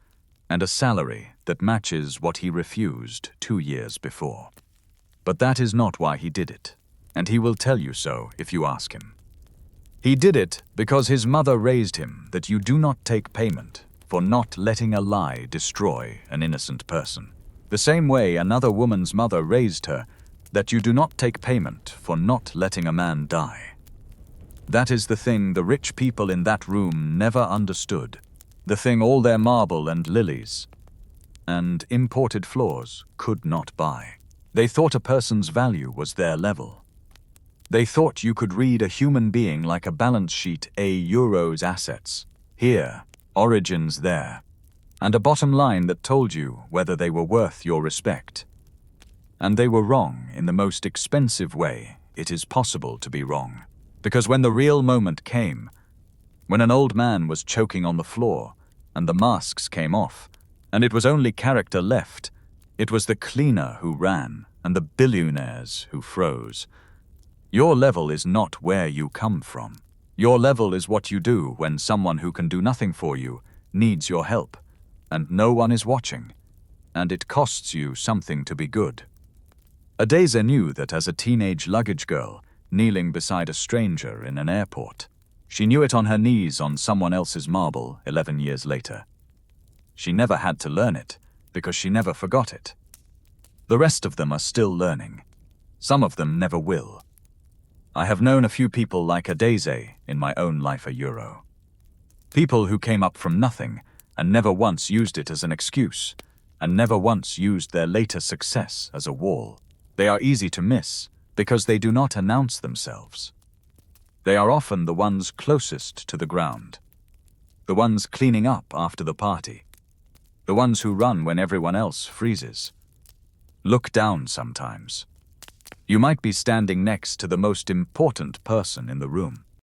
and a salary that matches what he refused 2 years before. But that is not why he did it, and he will tell you so if you ask him. He did it because his mother raised him that you do not take payment for not letting a lie destroy an innocent person. The same way another woman's mother raised her that you do not take payment for not letting a man die. That is the thing the rich people in that room never understood, the thing all their marble and lilies and imported floors could not buy. They thought a person's value was their level. They thought you could read a human being like a balance sheet, euro's assets here, origins there, and a bottom line that told you whether they were worth your respect. And they were wrong in the most expensive way it is possible to be wrong. Because when the real moment came, when an old man was choking on the floor, and the masks came off, and it was only character left, it was the cleaner who ran, and the billionaires who froze. Your level is not where you come from. Your level is what you do when someone who can do nothing for you needs your help, and no one is watching, and it costs you something to be good. Adaeze knew that as a teenage luggage girl, kneeling beside a stranger in an airport. She knew it on her knees on someone else's marble 11 years later. She never had to learn it, because she never forgot it. The rest of them are still learning. Some of them never will. I have known a few people like Adaeze in my own life a euro. People who came up from nothing and never once used it as an excuse, and never once used their later success as a wall. They are easy to miss because they do not announce themselves. They are often the ones closest to the ground, the ones cleaning up after the party, the ones who run when everyone else freezes. Look down sometimes. You might be standing next to the most important person in the room.